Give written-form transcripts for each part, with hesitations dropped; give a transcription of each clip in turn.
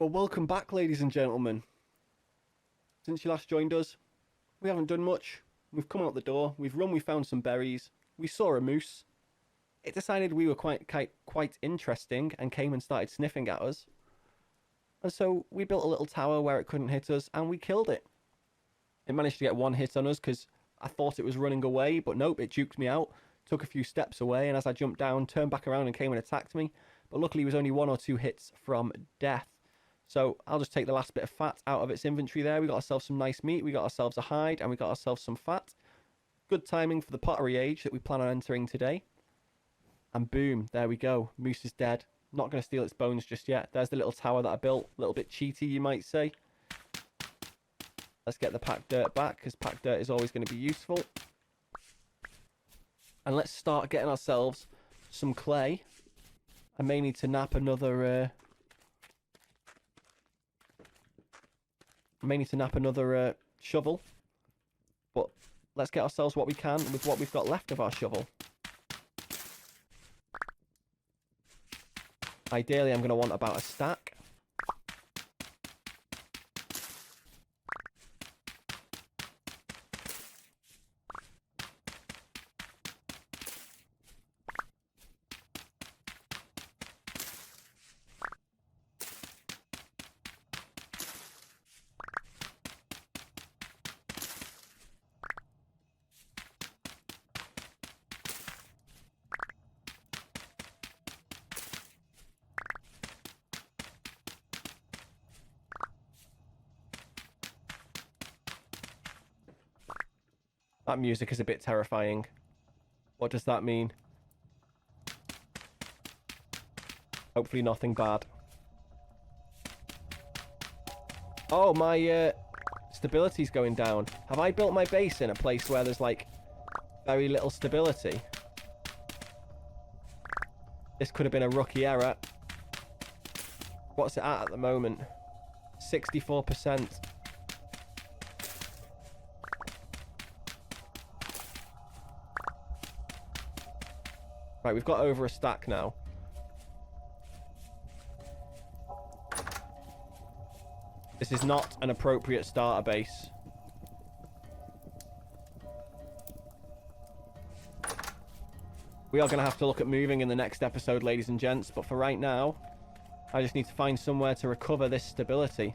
Well, welcome back, ladies and gentlemen. Since you last joined us, we haven't done much. We've come out the door, we've run, we found some berries, we saw a moose. It decided we were quite interesting and came and started sniffing at us. And so we built a little tower where it couldn't hit us and we killed it. It managed to get one hit on us because I thought it was running away, but nope, it juked me out, took a few steps away, and as I jumped down, turned back around and came and attacked me. But luckily, it was only 1 or 2 hits from death. So I'll just take the last bit of fat out of its inventory there. We got ourselves some nice meat, we got ourselves a hide, and we got ourselves some fat. Good timing for the pottery age that we plan on entering today. And boom, there we go. Moose is dead. Not going to steal its bones just yet. There's the little tower that I built. A little bit cheaty, you might say. Let's get the packed dirt back, because packed dirt is always going to be useful. And let's start getting ourselves some clay. I may need to nap another... shovel, but let's get ourselves what we can with what we've got left of our shovel. Ideally, I'm going to want about a stack. That music is a bit terrifying. What does that mean? Hopefully nothing bad. Oh, my stability's going down. Have I built my base in a place where there's, like, very little stability? This could have been a rookie error. What's it at the moment? 64%. Right, we've got over a stack now. This is not an appropriate starter base. We are going to have to look at moving in the next episode, ladies and gents, but for right now, I just need to find somewhere to recover this stability.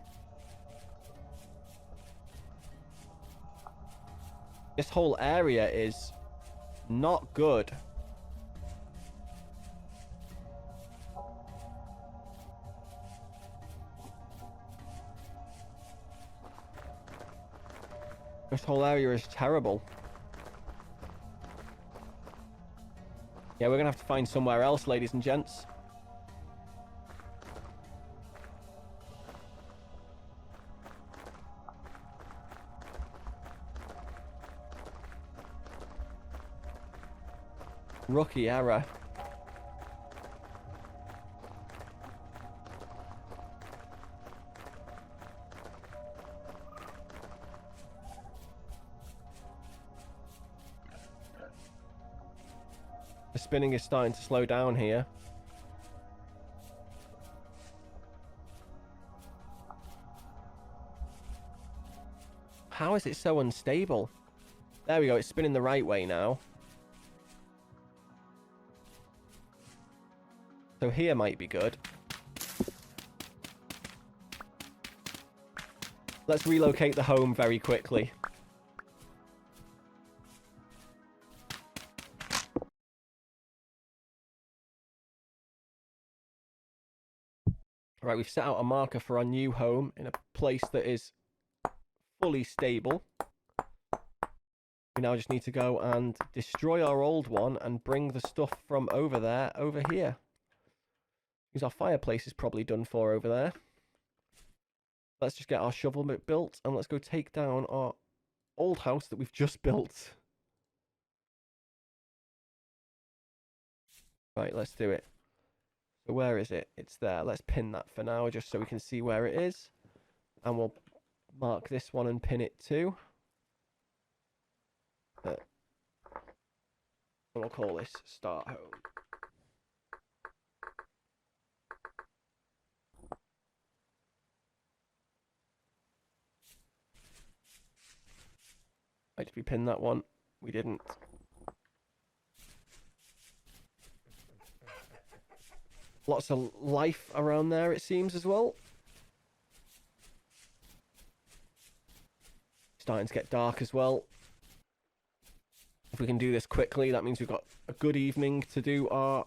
This whole area is not good. This whole area is terrible. Yeah, we're going to have to find somewhere else, ladies and gents. Rookie error. The spinning is starting to slow down here. How is it so unstable? There we go, it's spinning the right way now. So here might be good. Let's relocate the home very quickly. Right, we've set out a marker for our new home in a place that is fully stable. We now just need to go and destroy our old one and bring the stuff from over there over here. Because our fireplace is probably done for over there. Let's just get our shovel built and let's go take down our old house that we've just built. Right, let's do it. So where is it? It's there. Let's pin that for now just so we can see where it is. And we'll mark this one and pin it too. And we'll call this Start Home. Right, did we pin that one? We didn't. Lots of life around there, it seems, as well. Starting to get dark as well. If we can do this quickly, that means we've got a good evening to do our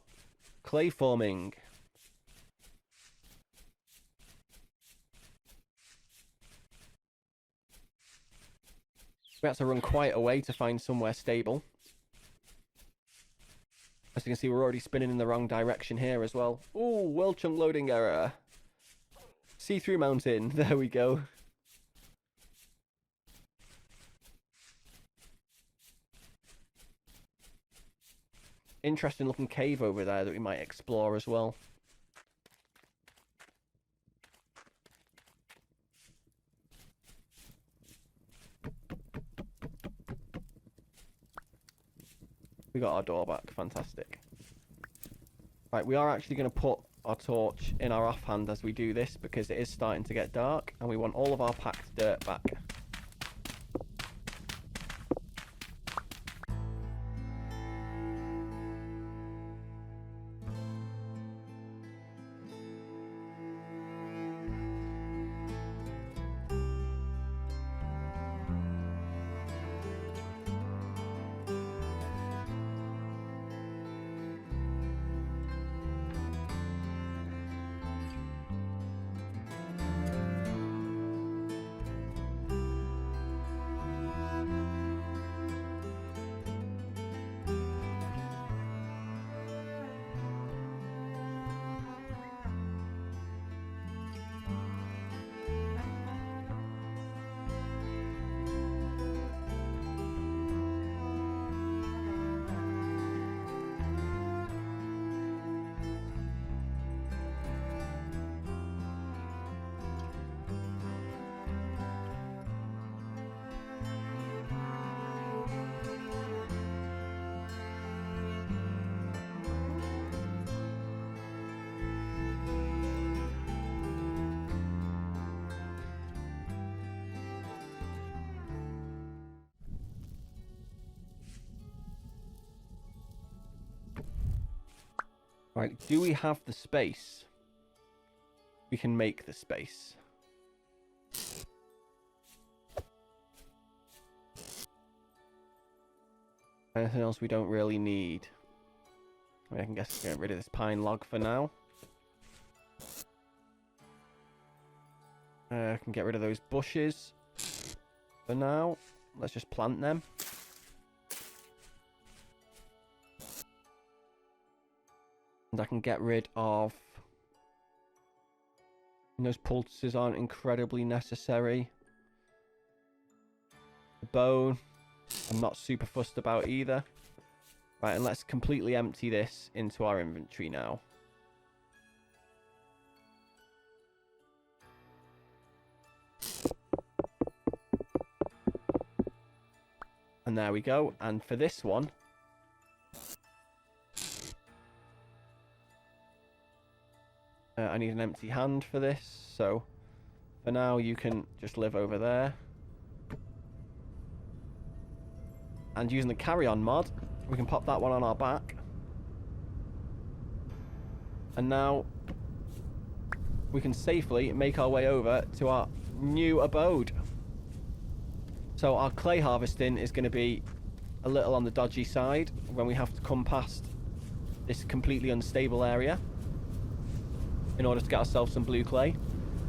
clay forming. We had to run quite a way to find somewhere stable. As you can see, we're already spinning in the wrong direction here as well. Ooh, world chunk loading error. See-through mountain. There we go. Interesting looking cave over there that we might explore as well. We got our door back. Fantastic. Right, we are actually going to put our torch in our offhand as we do this because it is starting to get dark and we want all of our packed dirt back. Right, do we have the space? We can make the space. Anything else we don't really need? I mean, I can guess get rid of this pine log for now. I can get rid of those bushes for now. Let's just plant them. And I can get rid of... And those pulses aren't incredibly necessary. The bone, I'm not super fussed about either. Right, and let's completely empty this into our inventory now. And there we go. And for this one... I need an empty hand for this, so for now you can just live over there. And using the carry-on mod, we can pop that one on our back. And now we can safely make our way over to our new abode. So our clay harvesting is going to be a little on the dodgy side when we have to come past this completely unstable area in order to get ourselves some blue clay.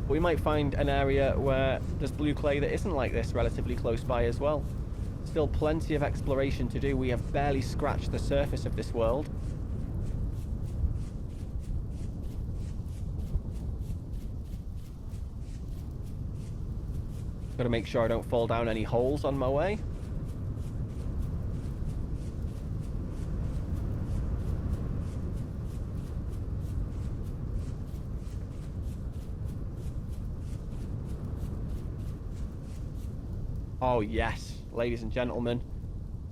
But we might find an area where there's blue clay that isn't like this relatively close by as well. Still plenty of exploration to do. We have barely scratched the surface of this world. Got to make sure I don't fall down any holes on my way. Oh yes, ladies and gentlemen,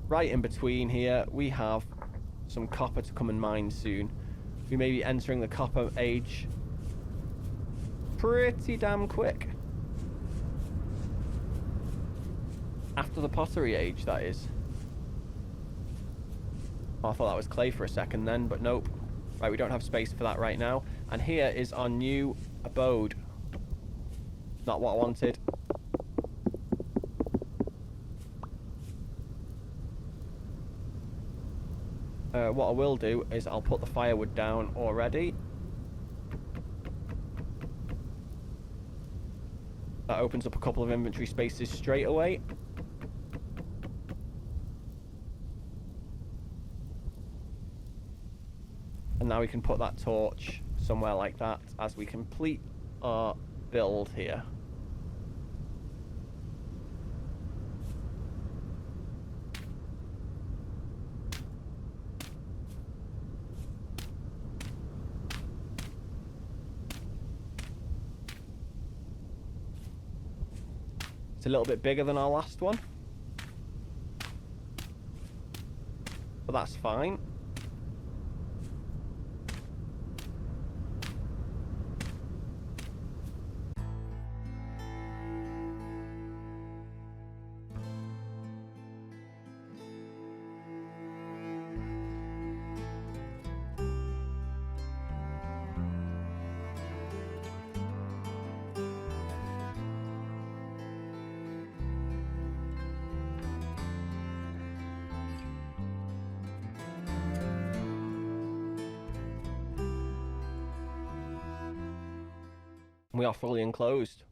right in between here we have some copper to come and mine soon. We may be entering the copper age pretty damn quick. After the pottery age, that is. Oh, I thought that was clay for a second then, but nope. Right, we don't have space for that right now. And here is our new abode. Not what I wanted. What I will do is I'll put the firewood down already. That opens up a couple of inventory spaces straight away. And now we can put that torch somewhere like that as we complete our build here. It's a little bit bigger than our last one, but that's fine. We are fully enclosed.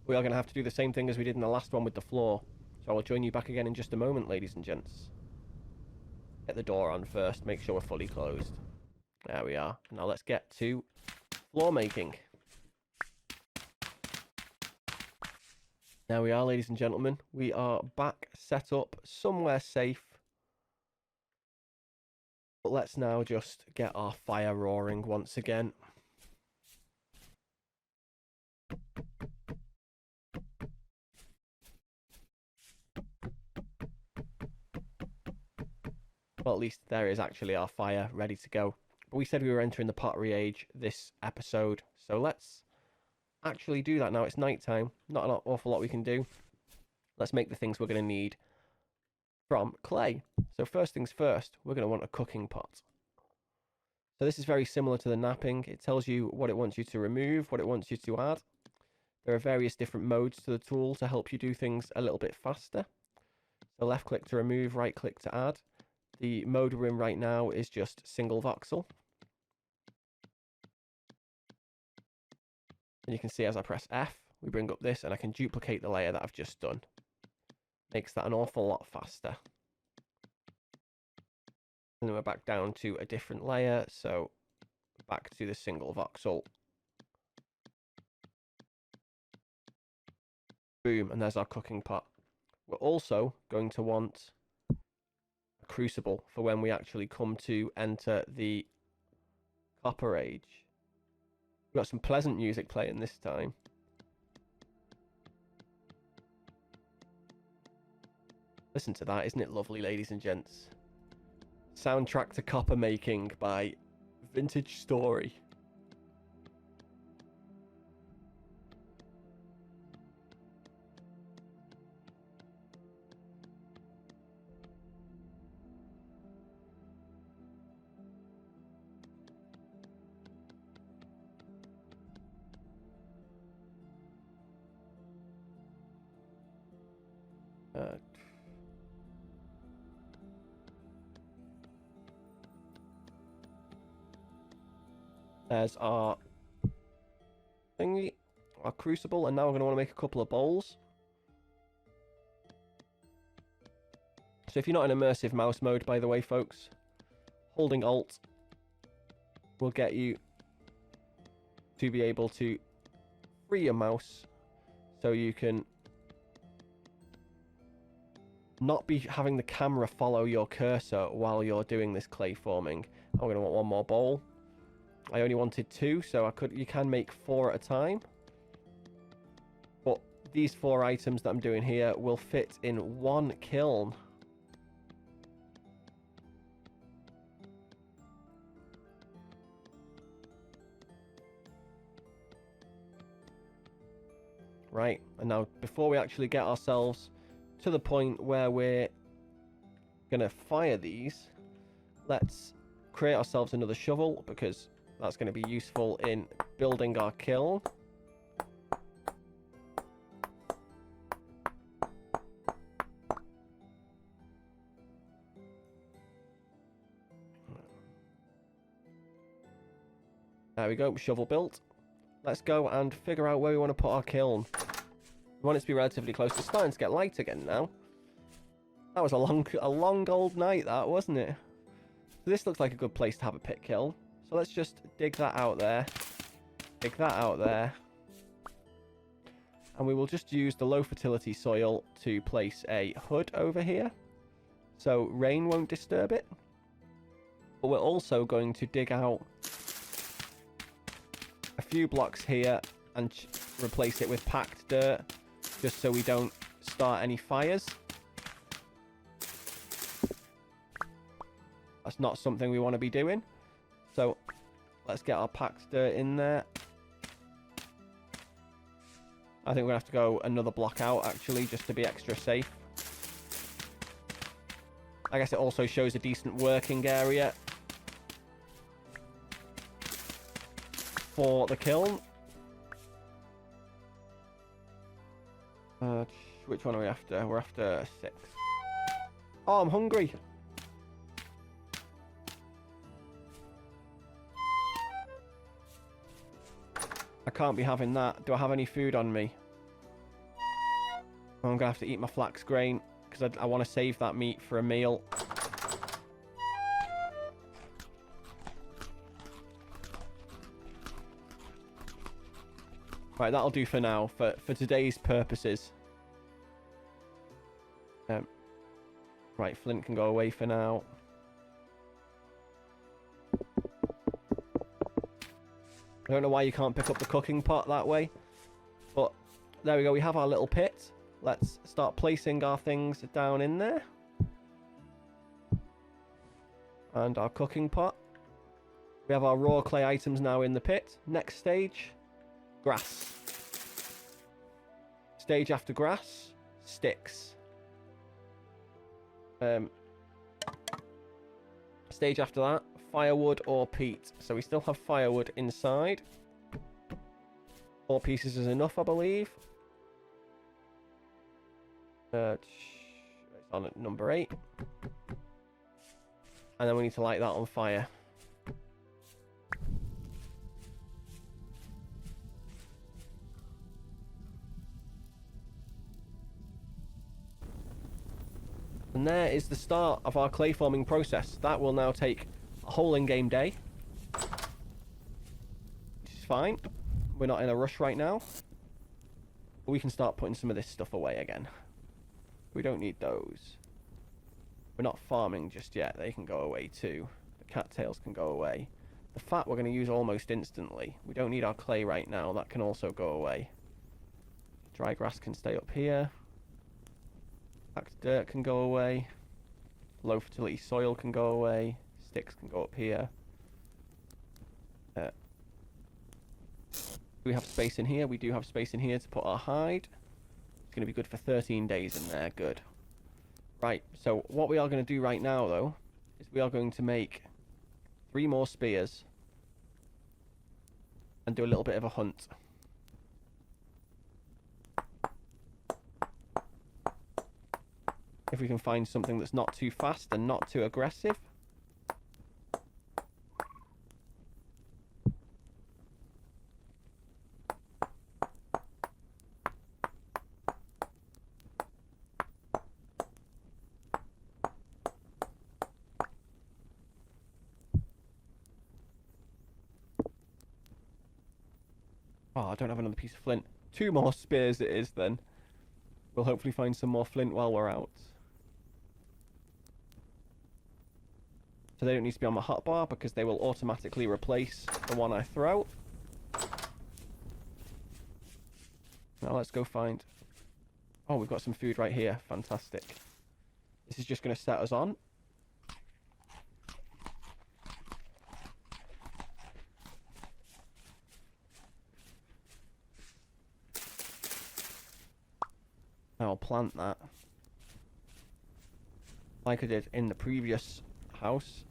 We are going to have to do the same thing as we did in the last one with the floor. So I will join you back again in just a moment, ladies and gents. Get the door on first, make sure we're fully closed. There we are. Now let's get to floor making. There we are, ladies and gentlemen. We are back set up somewhere safe. But let's now just get our fire roaring once again. Well, at least there is actually our fire ready to go. But we said we were entering the pottery age this episode. So let's actually do that now. It's night time. Not an awful lot we can do. Let's make the things we're going to need from clay. So first things first, we're going to want a cooking pot. So this is very similar to the napping. It tells you what it wants you to remove, what it wants you to add. There are various different modes to the tool to help you do things a little bit faster. So left click to remove, right click to add. The mode we're in right now is just single voxel. And you can see as I press F, we bring up this and I can duplicate the layer that I've just done. Makes that an awful lot faster. And then we're back down to a different layer, so back to the single voxel. Boom, and there's our cooking pot. We're also going to want a crucible for when we actually come to enter the Copper Age. We've got some pleasant music playing this time. Listen to that, isn't it lovely, ladies and gents? Soundtrack to Copper Making by Vintage Story. There's our thingy, our crucible, and now we're going to want to make a couple of bowls. So if you're not in immersive mouse mode, by the way, folks, holding Alt will get you to be able to free your mouse so you can not be having the camera follow your cursor while you're doing this clay forming. I'm going to want one more bowl. I only wanted 2, so you can make 4 at a time. But these 4 items that I'm doing here will fit in 1 kiln. Right, and now before we actually get ourselves to the point where we're going to fire these, let's create ourselves another shovel, because that's going to be useful in building our kiln. There we go, shovel built. Let's go and figure out where we want to put our kiln. We want it to be relatively close. It's starting to get light again now. That was a long old night, that, wasn't it? So this looks like a good place to have a pit kiln. So let's just dig that out there. Dig that out there. And we will just use the low fertility soil to place a hood over here, so rain won't disturb it. But we're also going to dig out a few blocks here and replace it with packed dirt, just so we don't start any fires. That's not something we want to be doing. So let's get our packed dirt in there. I think we're going to have to go another block out, actually, just to be extra safe. I guess it also shows a decent working area for the kiln. Which one are we after? We're after 6. Oh, I'm hungry. I can't be having that. Do I have any food on me? I'm going to have to eat my flax grain, because I want to save that meat for a meal. Right, that'll do for now, for today's purposes. Right, flint can go away for now. I don't know why you can't pick up the cooking pot that way. But there we go, we have our little pit. Let's start placing our things down in there. And our cooking pot. We have our raw clay items now in the pit. Next stage, grass. Stage after grass, sticks. Stage after that, firewood or peat. So we still have firewood inside. 4 pieces is enough, I believe. It's on at number 8. And then we need to light that on fire. And there is the start of our clay forming process. That will now take a whole in-game day. Which is fine. We're not in a rush right now. But we can start putting some of this stuff away again. We don't need those. We're not farming just yet. They can go away too. The cattails can go away. The fat we're going to use almost instantly. We don't need our clay right now. That can also go away. Dry grass can stay up here. Packed dirt can go away. Low fertility soil can go away. Sticks can go up here. Do we have space in here? We do have space in here to put our hide. It's going to be good for 13 days in there. Good. Right, so what we are going to do right now, though, is we are going to make 3 more spears and do a little bit of a hunt. If we can find something that's not too fast and not too aggressive. Oh, I don't have another piece of flint. 2 more spears it is then. We'll hopefully find some more flint while we're out. So they don't need to be on my hotbar because they will automatically replace the one I throw. Now let's go find... Oh, we've got some food right here. Fantastic. This is just going to set us on. Now I'll plant that. like I did in the previous house.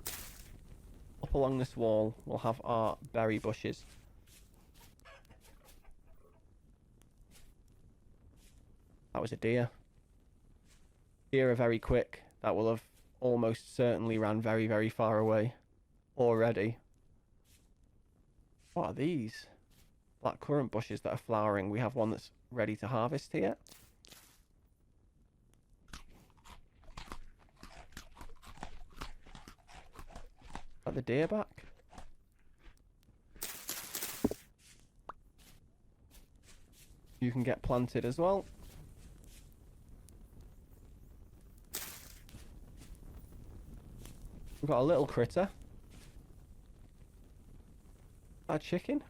Up along this wall, we'll have our berry bushes. That was a deer. Deer are very quick. That will have almost certainly ran very, very far away already. What are these? Black currant bushes that are flowering. We have one that's ready to harvest here. Is that the deer back? You can get planted as well. We've got a little critter. A chicken.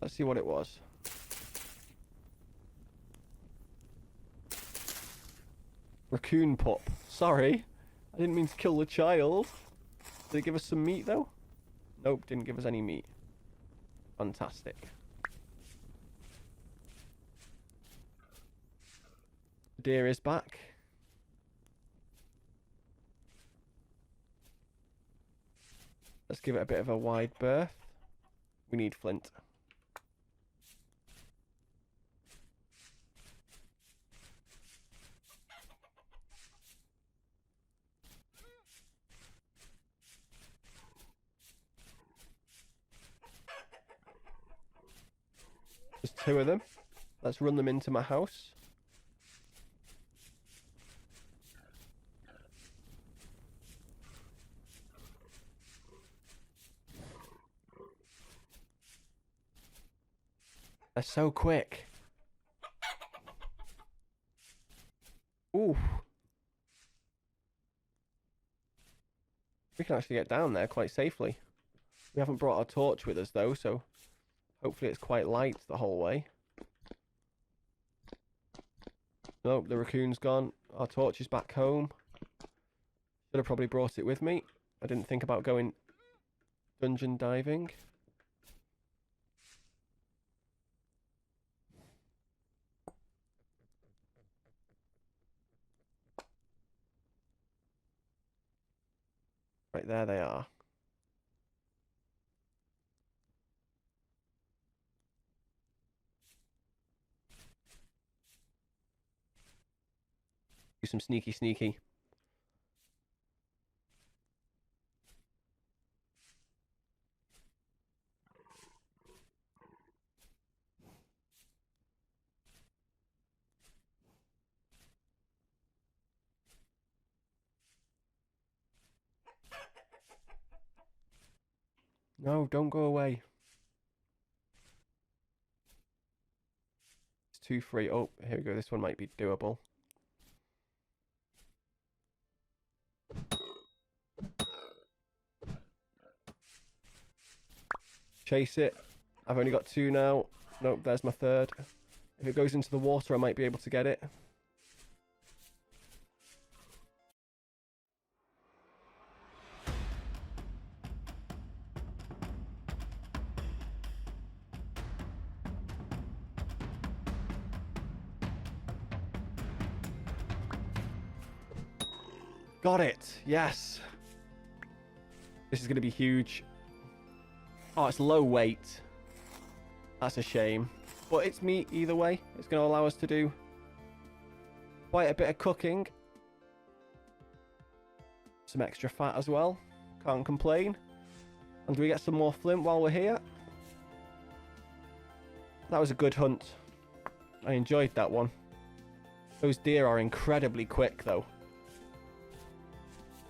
Let's see what it was. Raccoon pup. Sorry. I didn't mean to kill the child. Did it give us some meat though? Nope, didn't give us any meat. Fantastic. Deer is back. Let's give it a bit of a wide berth. We need flint. There's 2 of them. Let's run them into my house. They're so quick. Ooh. We can actually get down there quite safely. We haven't brought our torch with us though, so hopefully it's quite light the whole way. Nope, the raccoon's gone. Our torch is back home. Should have probably brought it with me. I didn't think about going dungeon diving. Right, there they are. Do some sneaky. No, don't go away. It's 2 free. Oh, here we go. This one might be doable. Chase it. I've only got 2 now. Nope, there's my 3rd. If it goes into the water, I might be able to get it. Got it. Yes. This is going to be huge. Oh, it's low weight. That's a shame. But it's meat either way. It's going to allow us to do quite a bit of cooking. Some extra fat as well. Can't complain. And do we get some more flint while we're here? That was a good hunt. I enjoyed that one. Those deer are incredibly quick though.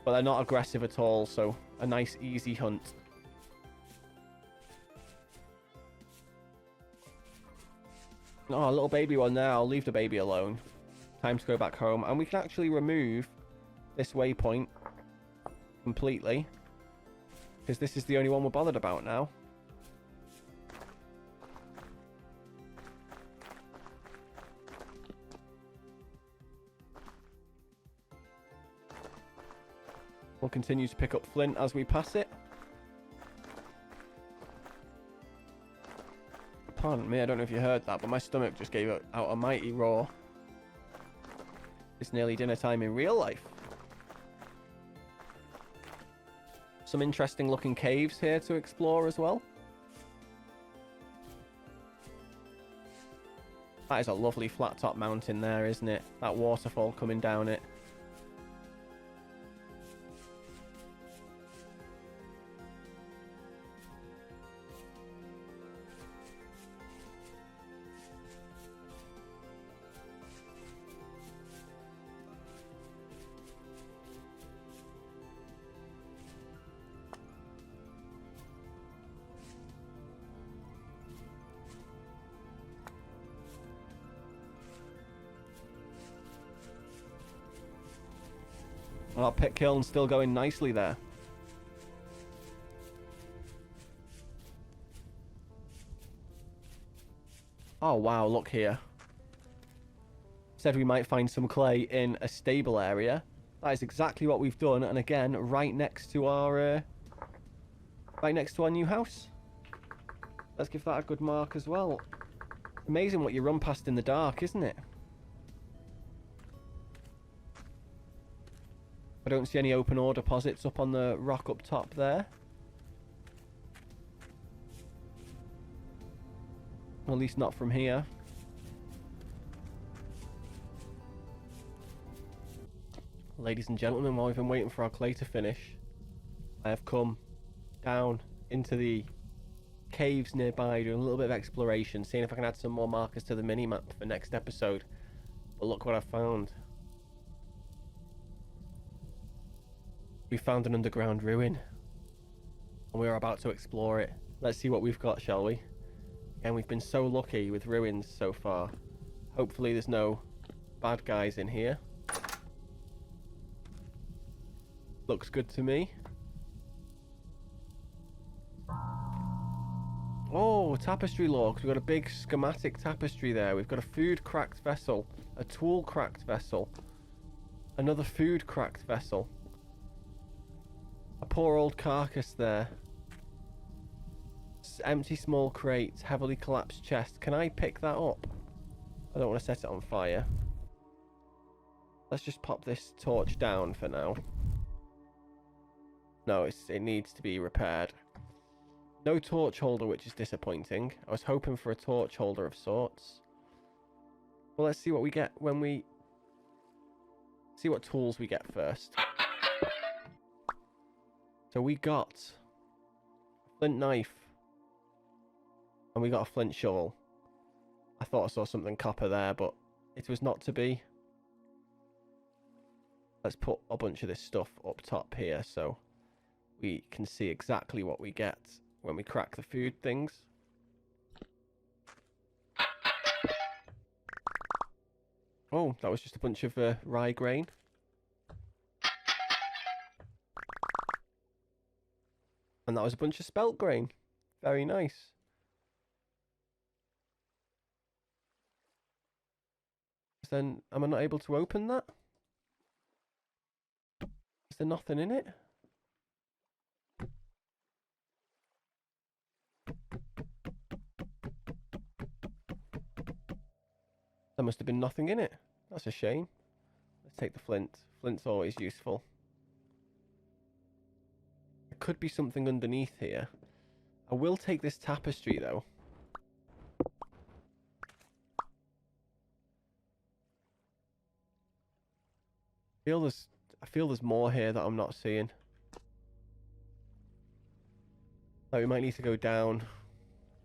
But they're not aggressive at all, so a nice easy hunt. Oh, a little baby one there. I'll leave the baby alone. Time to go back home. And we can actually remove this waypoint completely. Because this is the only one we're bothered about now. We'll continue to pick up flint as we pass it. Pardon me, I don't know if you heard that, but my stomach just gave out a mighty roar. It's nearly dinner time in real life. Some interesting looking caves here to explore as well. That is a lovely flat top mountain there, isn't it? That waterfall coming down it. Our pit kiln's still going nicely there. Oh wow, look here. Said we might find some clay in a stable area. That is exactly what we've done, and again, right next to our new house. Let's give that a good mark as well. Amazing what you run past in the dark, isn't it? I don't see any open ore deposits up on the rock up top there. Or at least not from here. Ladies and gentlemen, while we've been waiting for our clay to finish, I have come down into the caves nearby, doing a little bit of exploration, seeing if I can add some more markers to the mini-map for next episode. But look what I found. We found an underground ruin, and we're about to explore it. Let's see what we've got, shall we? And we've been so lucky with ruins so far. Hopefully there's no bad guys in here. Looks good to me. Oh, tapestry logs. We've got a big schematic tapestry there. We've got a food cracked vessel, a tool cracked vessel, another food cracked vessel. A poor old carcass there. Empty small crate, heavily collapsed chest. Can I pick that up? I don't want to set it on fire. Let's just pop this torch down for now. No, it needs to be repaired. No torch holder, which is disappointing. I was hoping for a torch holder of sorts. Well, let's see what we get when we... See what tools we get first. So we got a flint knife. And we got a flint shovel. I thought I saw something copper there, but it was not to be. Let's put a bunch of this stuff up top here so we can see exactly what we get when we crack the food things. Oh, that was just a bunch of rye grain. And that was a bunch of spelt grain. Very nice. Then, am I not able to open that? Is there nothing in it? There must have been nothing in it. That's a shame. Let's take the flint. Flint's always useful. There could be something underneath here. I will take this tapestry though. I feel there's more here that I'm not seeing. Like we might need to go down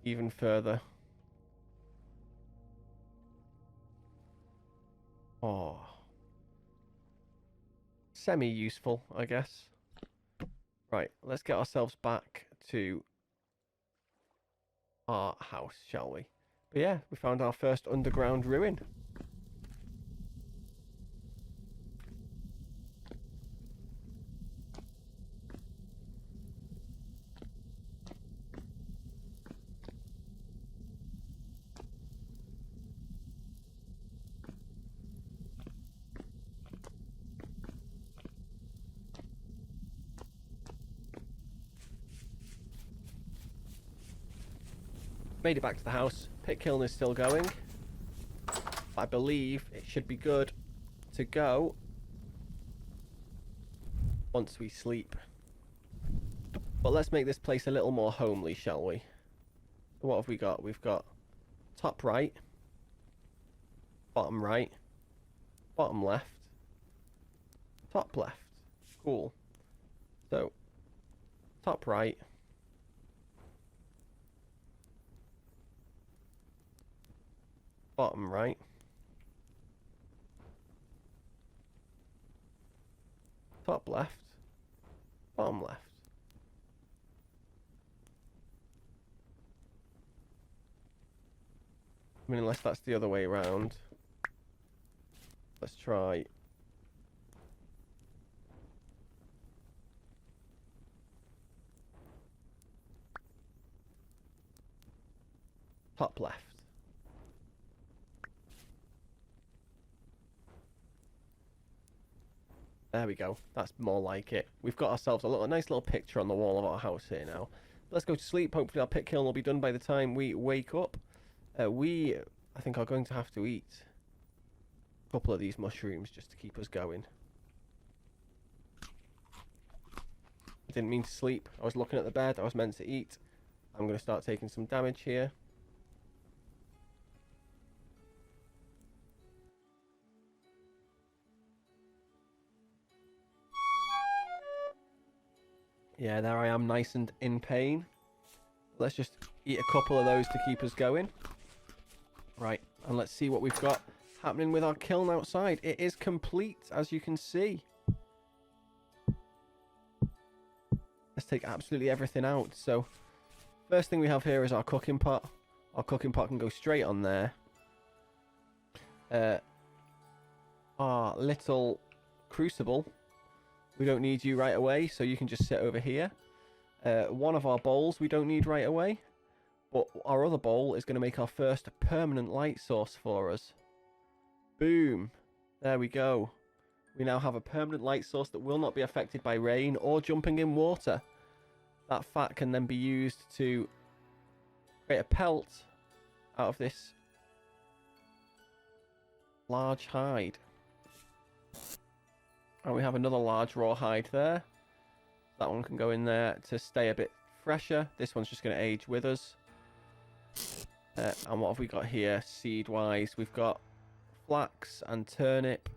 even further. Oh. Semi-useful, I guess. Right, let's get ourselves back to our house, shall we? But yeah, we found our first underground ruin. made it back to the house. Pit kiln is still going. I believe it should be good to go once we sleep. But let's make this place a little more homely, shall we? What have we got? We've got top right, bottom right, bottom left, top left. Cool. So, top right, bottom right, top left, bottom left. I mean, unless that's the other way around. Let's try. Top left. There we go. That's more like it. We've got ourselves a nice little picture on the wall of our house here now. Let's go to sleep. Hopefully our pit kiln will be done by the time we wake up. I think, are going to have to eat a couple of these mushrooms just to keep us going. I didn't mean to sleep. I was looking at the bed. I was meant to eat. I'm going to start taking some damage here. Yeah, there I am, nice and in pain. Let's just eat a couple of those to keep us going. Right, and let's see what we've got happening with our kiln outside. It is complete, as you can see. Let's take absolutely everything out. So, first thing we have here is our cooking pot. Our cooking pot can go straight on there. Our little crucible. We don't need you right away, so you can just sit over here. One of our bowls we don't need right away. But our other bowl is going to make our first permanent light source for us. Boom. There we go. We now have a permanent light source that will not be affected by rain or jumping in water. That fat can then be used to create a pelt out of this large hide. And we have another large raw hide there. That one can go in there to stay a bit fresher. This one's just going to age with us. And what have we got here seed-wise? We've got flax and turnip.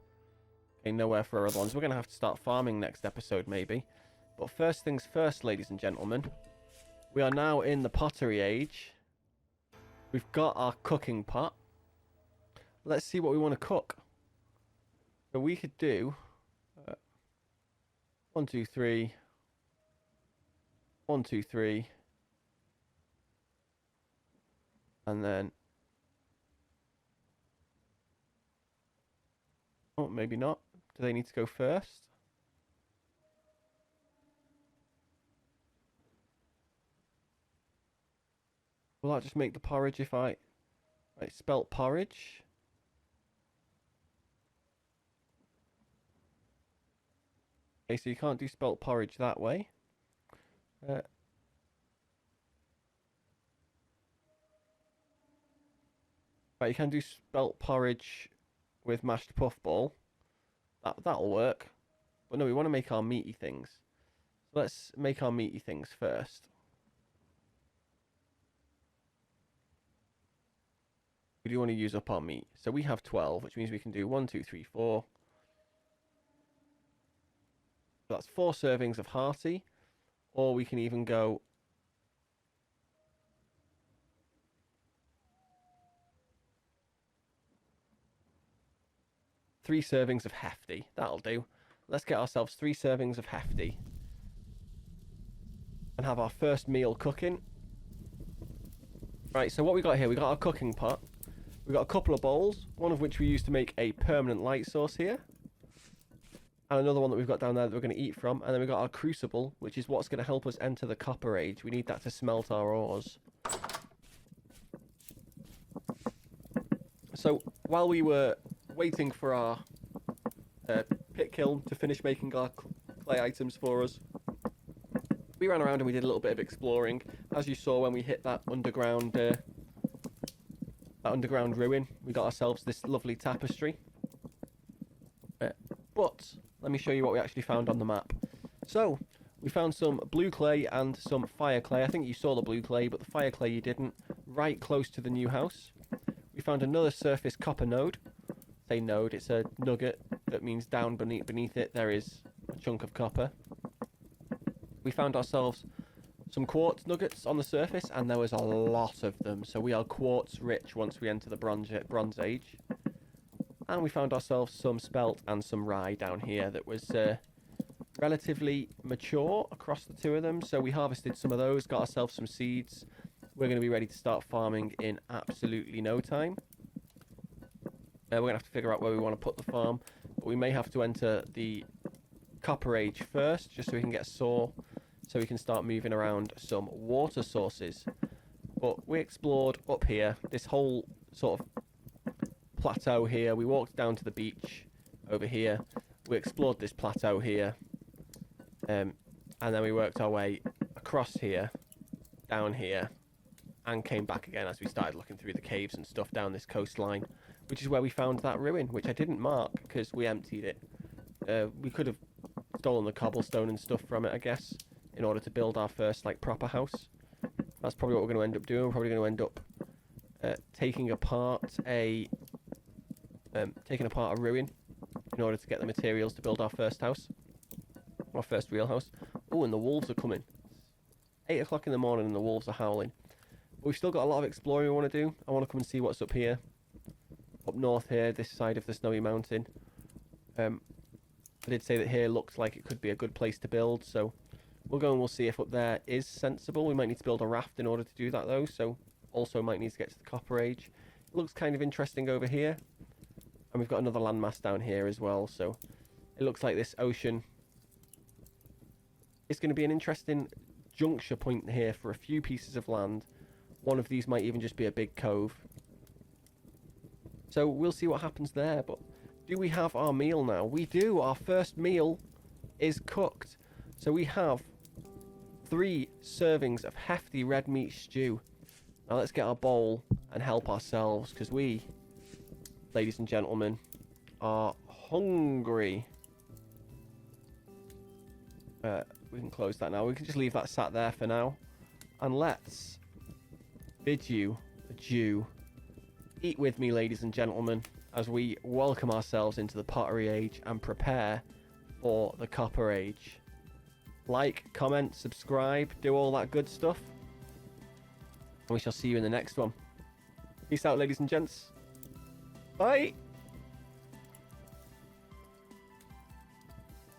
Okay, nowhere for our other ones. We're going to have to start farming next episode, maybe. But first things first, ladies and gentlemen. We are now in the pottery age. We've got our cooking pot. Let's see what we want to cook. So we could do... 1, 2, 3. 1, 2, 3. And then... Oh, maybe not. Do they need to go first? Will that just make the porridge if I... Right, spelt porridge. Okay, so you can't do spelt porridge that way. Right, you can do spelt porridge with mashed puffball. That'll work. But no, we want to make our meaty things. So let's make our meaty things first. We do want to use up our meat. So we have 12, which means we can do 1, 2, 3, 4. So that's 4 servings of hearty. Or we can even go... 3 servings of hefty. That'll do. Let's get ourselves 3 servings of hefty. And have our first meal cooking. Right, so what we got here, we got our cooking pot. We got a couple of bowls, one of which we use to make a permanent light source here. And another one that we've got down there that we're going to eat from. And then we've got our crucible, which is what's going to help us enter the copper age. We need that to smelt our ores. So, while we were waiting for our pit kiln to finish making our clay items for us, we ran around and we did a little bit of exploring. As you saw when we hit that underground that underground ruin, we got ourselves this lovely tapestry. But let me show you what we actually found on the map. So, we found some blue clay and some fire clay. I think you saw the blue clay, but the fire clay you didn't. Right close to the new house. We found another surface copper node. Say node, it's a nugget. That means down beneath it there is a chunk of copper. We found ourselves some quartz nuggets on the surface, and there was a lot of them. So we are quartz rich once we enter the Bronze Age. And we found ourselves some spelt and some rye down here that was relatively mature across the two of them. So we harvested some of those, got ourselves some seeds. We're going to be ready to start farming in absolutely no time. We're going to have to figure out where we want to put the farm. But we may have to enter the Copper Age first, just so we can get a saw, so we can start moving around some water sources. But we explored up here, this whole sort of plateau here. We walked down to the beach over here. We explored this plateau here. And then we worked our way across here, down here, and came back again as we started looking through the caves and stuff down this coastline, which is where we found that ruin, which I didn't mark because we emptied it. We could have stolen the cobblestone and stuff from it, I guess, in order to build our first like proper house. That's probably what we're going to end up doing. We're probably going to end up taking apart a ruin in order to get the materials to build our first house, our first real house. Oh, and the wolves are coming. 8 o'clock in the morning and the wolves are howling. But we've still got a lot of exploring we want to do. I want to come and see what's up here, up north here, this side of the snowy mountain. I did say that here looks like it could be a good place to build, so we'll go and we'll see if up there is sensible. We might need to build a raft in order to do that though, so also might need to get to the Copper Age. It looks kind of interesting over here. And we've got another landmass down here as well, so it looks like this ocean is going to be an interesting juncture point here for a few pieces of land. One of these might even just be a big cove. So we'll see what happens there, but do we have our meal now? We do. Our first meal is cooked. So we have 3 servings of hefty red meat stew. Now let's get our bowl and help ourselves, because we, ladies and gentlemen, are hungry. We can close that now. We can just leave that sat there for now. And let's bid you adieu. Eat with me, ladies and gentlemen, as we welcome ourselves into the Pottery Age and prepare for the Copper Age. Like, comment, subscribe, do all that good stuff. And we shall see you in the next one. Peace out, ladies and gents. Bye!